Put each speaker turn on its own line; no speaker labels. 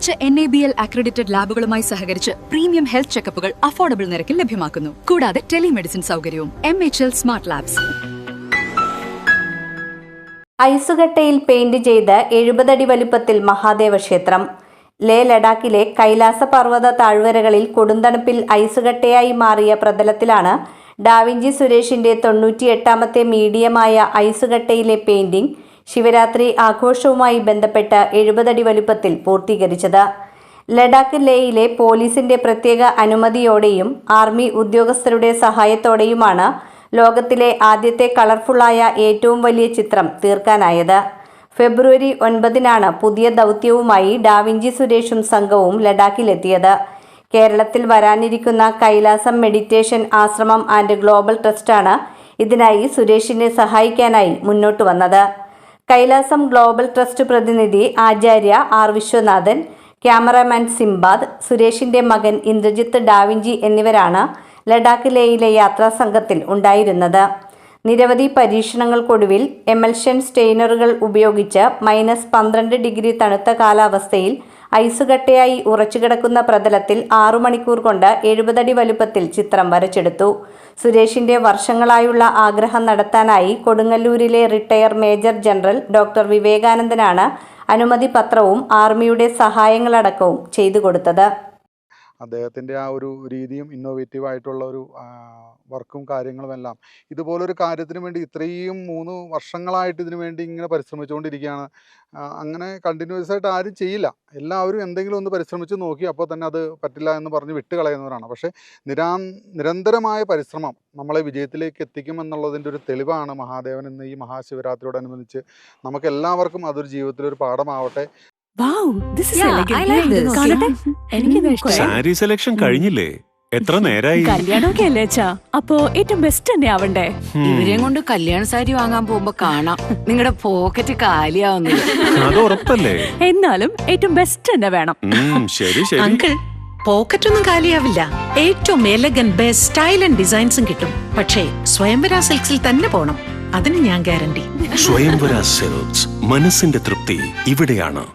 മികച്ച NABL accredited ലാബുകളുമായി സഹകരിച്ച് premium health ചെക്കപ്പുകൾ affordable നിരക്കിൽ ലഭ്യമാക്കുന്നു. കൂടാതെ ടെലിമെഡിസിൻ സൗകര്യവും. MHL smart labs.
ഐസുകട്ടയിൽ പെയിന്റ് ചെയ്ത് 70 അടി വലുപ്പത്തിൽ മഹാദേവ ക്ഷേത്രം. ലേ ലഡാക്കിലെ കൈലാസ പർവ്വത താഴ്വരകളിൽ കൊടുന്തണുപ്പിൽ ഐസുകട്ടയായി മാറിയ പ്രതലത്തിലാണ് ഡാവിഞ്ചി സുരേഷിന്റെ 98ാമത്തെ മീഡിയമായ ഐസുകട്ടയിലെ പെയിന്റിംഗ് ശിവരാത്രി ആഘോഷവുമായി ബന്ധപ്പെട്ട് 70 അടി വലുപ്പത്തിൽ പൂർത്തീകരിച്ചത്. ലഡാക്ക് ലേയിലെ പോലീസിന്റെ പ്രത്യേക അനുമതിയോടെയും ആർമി ഉദ്യോഗസ്ഥരുടെ സഹായത്തോടെയുമാണ് ലോകത്തിലെ ആദ്യത്തെ കളർഫുള്ളായ ഏറ്റവും വലിയ ചിത്രം തീർക്കാനായത്. ഫെബ്രുവരി 9-നാണ് പുതിയ ദൗത്യവുമായി ഡാവിഞ്ചി സുരേഷും സംഘവും ലഡാക്കിലെത്തിയത്. കേരളത്തിൽ വരാനിരിക്കുന്ന കൈലാസം മെഡിറ്റേഷൻ ആശ്രമം ആൻഡ് ഗ്ലോബൽ ട്രസ്റ്റാണ് ഇതിനായി സുരേഷിനെ സഹായിക്കാനായി മുന്നോട്ട് വന്നത്. കൈലാസം ഗ്ലോബൽ ട്രസ്റ്റ് പ്രതിനിധി ആചാര്യ R. വിശ്വനാഥൻ, ക്യാമറാമാൻ സിംബാദ്, സുരേഷിന്റെ മകൻ ഇന്ദ്രജിത്ത് ഡാവിഞ്ചി എന്നിവരാണ് ലഡാക്ക് ലേയിലെ യാത്രാ സംഘത്തിൽ ഉണ്ടായിരുന്നത്. നിരവധി പരീക്ഷണങ്ങൾക്കൊടുവിൽ എമൽഷൻ സ്റ്റെയിനറുകൾ ഉപയോഗിച്ച് -12 ഡിഗ്രി തണുത്ത കാലാവസ്ഥയിൽ ഐസുകട്ടയായി ഉറച്ചുകിടക്കുന്ന പ്രതലത്തിൽ 6 മണിക്കൂർ കൊണ്ട് 70 അടി വലുപ്പത്തിൽ ചിത്രം വരച്ചെടുത്തു. സുരേഷിന്റെ വർഷങ്ങളായുള്ള ആഗ്രഹം നടത്താനായി കൊടുങ്ങല്ലൂരിലെ റിട്ടയർ മേജർ ജനറൽ ഡോക്ടർ വിവേകാനന്ദനാണ് അനുമതി പത്രവും ആർമിയുടെ സഹായങ്ങളടക്കവും ചെയ്തു കൊടുത്തത്.
അദ്ദേഹത്തിൻ്റെ ആ ഒരു രീതിയും ഇന്നോവേറ്റീവ് ആയിട്ടുള്ള ഒരു വർക്കും കാര്യങ്ങളുമെല്ലാം ഇതുപോലൊരു കാര്യത്തിന് വേണ്ടി ഇത്രയും 3 വർഷങ്ങളായിട്ട് ഇതിനു വേണ്ടി ഇങ്ങനെ പരിശ്രമിച്ചുകൊണ്ടിരിക്കുകയാണ്. അങ്ങനെ കണ്ടിന്യൂസ് ആയിട്ട് ആരും ചെയ്യില്ല. എല്ലാവരും എന്തെങ്കിലും ഒന്ന് പരിശ്രമിച്ച് നോക്കി അപ്പോൾ തന്നെ അത് പറ്റില്ല എന്ന് പറഞ്ഞ് വിട്ട് കളയുന്നവരാണ്. പക്ഷേ നിരന്തരമായ പരിശ്രമം നമ്മളെ വിജയത്തിലേക്ക് എത്തിക്കുമെന്നുള്ളതിൻ്റെ ഒരു തെളിവാണ് മഹാദേവൻ ഇന്ന് ഈ മഹാശിവരാത്രിയോടനുബന്ധിച്ച് നമുക്ക് എല്ലാവർക്കും അതൊരു ജീവിതത്തിലൊരു പാഠമാവട്ടെ.
സാരി സെലക്ഷൻ കഴിഞ്ഞില്ലേ? എത്ര നേരായി?
കല്യാണമൊക്കെ അല്ലേ അച്ഛാ, അപ്പോ ഏറ്റവും ബെസ്റ്റ് തന്നെ ആവണ്ടേ?
ഇവരെയും കൊണ്ട് കല്യാണ സാരി വാങ്ങാൻ പോകുമ്പോ കാണാം നിങ്ങളുടെ പോക്കറ്റ് കാലിയാവുന്നത്.
അത് ഉറപ്പല്ലേ?
എന്നാലും ഏറ്റവും ബെസ്റ്റ് തന്നെ വേണം.
ശരി ശരി
അങ്കിൾ, പോക്കറ്റ് ഒന്നും കാലിയാവില്ല. ഏറ്റവും എലഗൻ ബെസ്റ്റ് സ്റ്റൈൽ ആൻഡ് ഡിസൈൻസും കിട്ടും. പക്ഷേ സ്വയംവര സിൽക്സിൽ തന്നെ പോണം, അതിന് ഞാൻ ഗ്യാരണ്ടി.
സ്വയംവര സിൽക്സ്, മനസ്സിന്റെ തൃപ്തി ഇവിടെയാണ്.